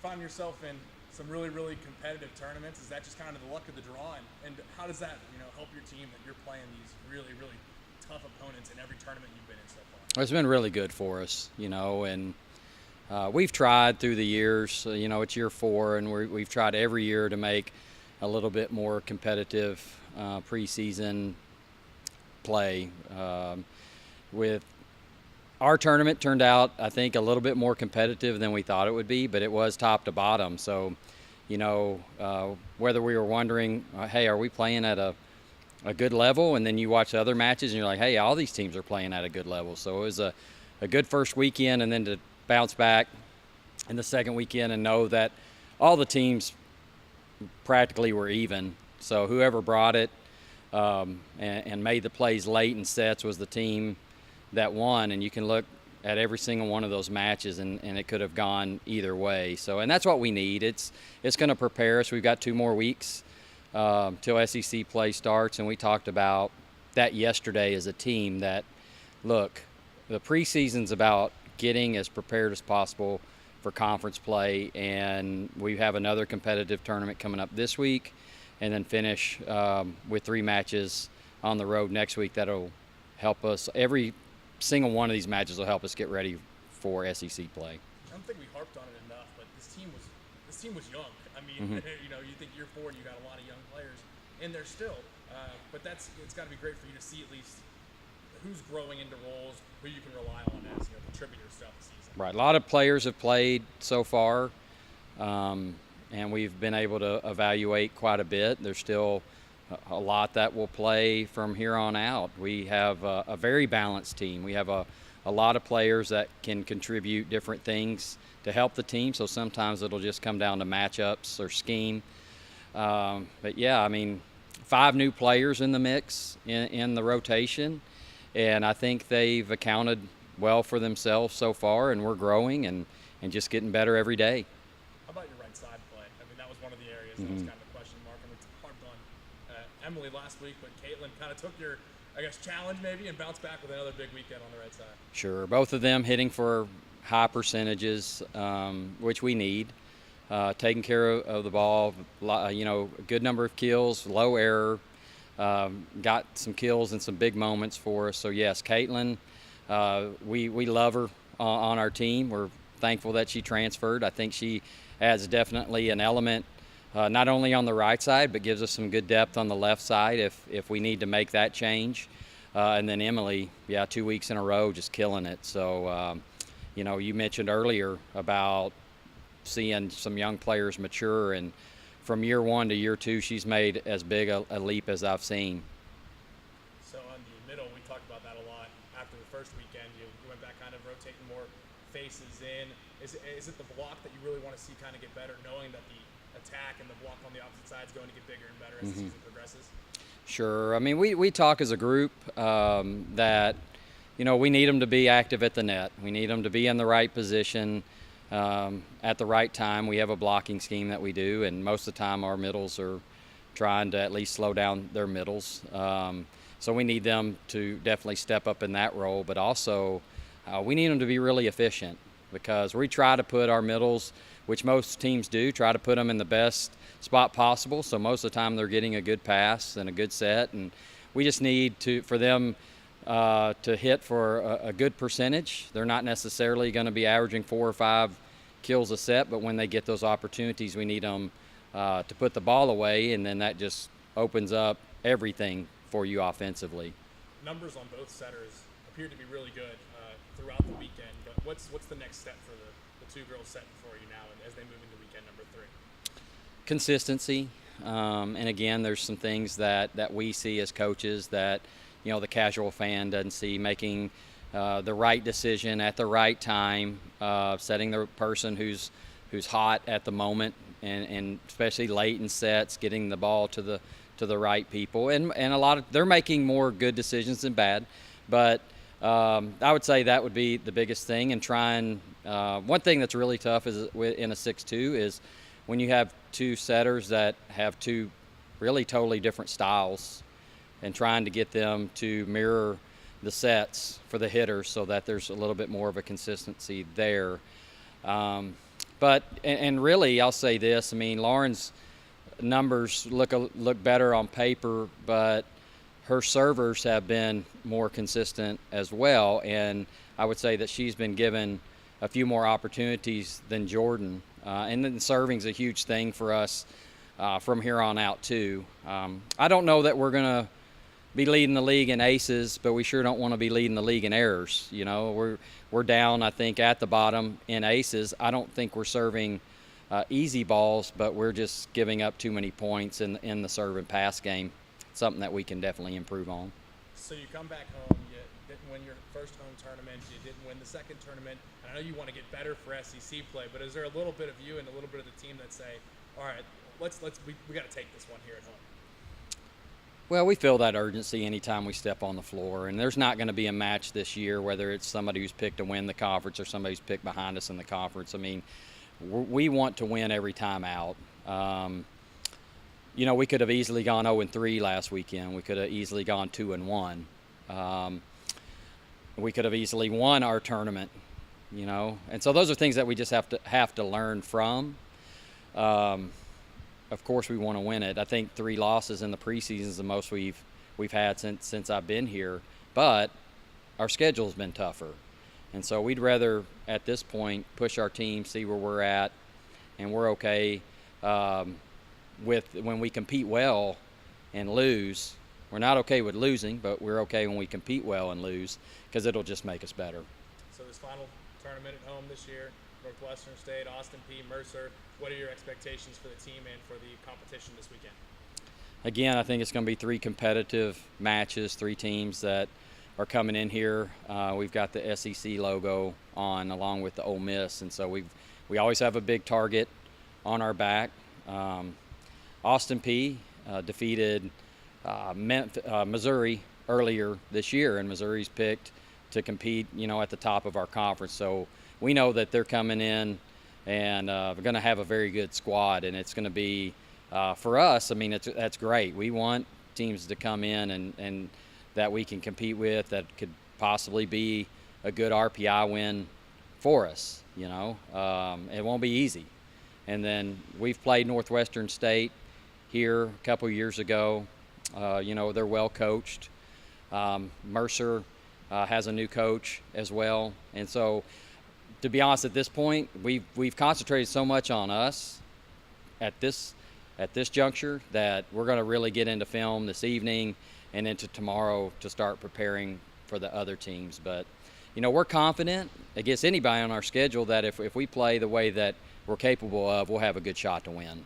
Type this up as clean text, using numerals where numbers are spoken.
find yourself in some really, really competitive tournaments. Is that just kind of the luck of the draw? And how does that, help your team that you're playing these really, really tough opponents in every tournament you've been in so far? It's been really good for us, and we've tried through the years. It's year 4, and we've tried every year to make a little bit more competitive preseason play. With our tournament turned out, I think, a little bit more competitive than we thought it would be, but it was top to bottom. So, whether we were wondering, hey, are we playing at a good level? And then you watch other matches and you're like, hey, all these teams are playing at a good level. So it was a good first weekend, and then to bounce back in the second weekend and know that all the teams practically were even. So whoever brought it and made the plays late in sets was the team that won. And you can look at every single one of those matches, and it could have gone either way. So, and that's what we need. It's going to prepare us. We've got 2 more weeks till SEC play starts, and we talked about that yesterday as a team. That, look, the preseason's about getting as prepared as possible for conference play, and we have another competitive tournament coming up this week, and then finish with 3 matches on the road next week. That'll help us. Every single one of these matches will help us get ready for SEC play. I don't think we harped on it enough, but this team was young. I mean, you think year 4 and you got a lot of young players, and they're still. But it's got to be great for you to see at least who's growing into roles, who you can rely on as contributors throughout the season. Right. A lot of players have played so far, and we've been able to evaluate quite a bit. There's still a lot that will play from here on out. We have a very balanced team. We have a lot of players that can contribute different things to help the team, so sometimes it'll just come down to matchups or scheme. But yeah, I mean, 5 new players in the mix in the rotation, and I think they've accounted well for themselves so far, and we're growing and just getting better every day. How about your right side play? I mean, that was one of the areas that was kind of a question mark, and we harped on Emily last week, but Caitlin kind of took your, challenge maybe and bounced back with another big weekend on the right side. Sure. Both of them hitting for high percentages, which we need. Taking care of the ball, a good number of kills, low error, got some kills and some big moments for us. So yes, Caitlin, we love her on our team. We're thankful that she transferred. I think she adds definitely an element, not only on the right side, but gives us some good depth on the left side if we need to make that change. And then Emily, 2 weeks in a row, just killing it. So, you mentioned earlier about seeing some young players mature, and from year 1 to year 2, she's made as big a leap as I've seen. So on the middle, we talked about that a lot. After the first weekend, you went back kind of rotating more faces in. Is it the block that you really want to see kind of get better, knowing that the attack and the block on the opposite side is going to get bigger and better as the season progresses? Sure. I mean, we talk as a group that, we need them to be active at the net. We need them to be in the right position at the right time. We have a blocking scheme that we do, and most of the time our middles are trying to at least slow down their middles. So we need them to definitely step up in that role, but also we need them to be really efficient, because we try to put our middles, which most teams do, try to put them in the best spot possible. So most of the time they're getting a good pass and a good set, and we just need for them to hit for a good percentage. They're not necessarily going to be averaging 4 or 5 kills a set, but when they get those opportunities, we need them to put the ball away, and then that just opens up everything for you offensively. Numbers on both setters appeared to be really good throughout the weekend, but what's the next step for the 2 girls setting for you now as they move into weekend number 3? Consistency, and again, there's some things that we see as coaches that the casual fan doesn't see. Making the right decision at the right time, setting the person who's hot at the moment, and especially late in sets, getting the ball to the right people, and a lot of they're making more good decisions than bad, but I would say that would be the biggest thing. And trying one thing that's really tough is in a 6-2 is when you have 2 setters that have 2 really totally different styles, and trying to get them to mirror the sets for the hitters so that there's a little bit more of a consistency there. But and really, I'll say this. I mean, Lauren's numbers look better on paper, but her servers have been more consistent as well, and I would say that she's been given a few more opportunities than Jordan. And then serving's a huge thing for us from here on out too. I don't know that we're gonna be leading the league in aces, but we sure don't want to be leading the league in errors. You know, we're down, I think, at the bottom in aces. I don't think we're serving easy balls, but we're just giving up too many points in the serve and pass game. Something that we can definitely improve on. So you come back home, you didn't win your first home tournament, you didn't win the second tournament. I know you want to get better for SEC play, but is there a little bit of you and a little bit of the team that say, all right, we got to take this one here at home? Well, we feel that urgency anytime we step on the floor, and there's not going to be a match this year, whether it's somebody who's picked to win the conference or somebody who's picked behind us in the conference. I mean, we want to win every time out. You know, we could have easily gone 0-3 last weekend. We could have easily gone 2-1. We could have easily won our tournament, you know. And so those are things that we just have to learn from. Of course, we want to win it. I think 3 losses in the preseason is the most we've had since I've been here. But our schedule's been tougher, and so we'd rather at this point push our team, see where we're at, and we're okay with when we compete well and lose. We're not okay with losing, but we're okay when we compete well and lose, because it'll just make us better. So this final tournament at home this year, Northwestern State, Austin Peay, Mercer, what are your expectations for the team and for the competition this weekend? Again, I think it's going to be 3 competitive matches, 3 teams that are coming in here. We've got the SEC logo on along with the Ole Miss, and so we always have a big target on our back. Austin Peay defeated Missouri earlier this year, and Missouri's picked to compete, you know, at the top of our conference. So we know that they're coming in, and we're going to have a very good squad, and it's going to be for us. I mean, that's great. We want teams to come in and that we can compete with, that could possibly be a good RPI win for us. You know, it won't be easy. And then we've played Northwestern State here a couple years ago. You know, they're well coached. Mercer has a new coach as well, and so to be honest, at this point, we've concentrated so much on us at this juncture that we're going to really get into film this evening and into tomorrow to start preparing for the other teams. But you know, we're confident against anybody on our schedule that if we play the way that we're capable of, we'll have a good shot to win.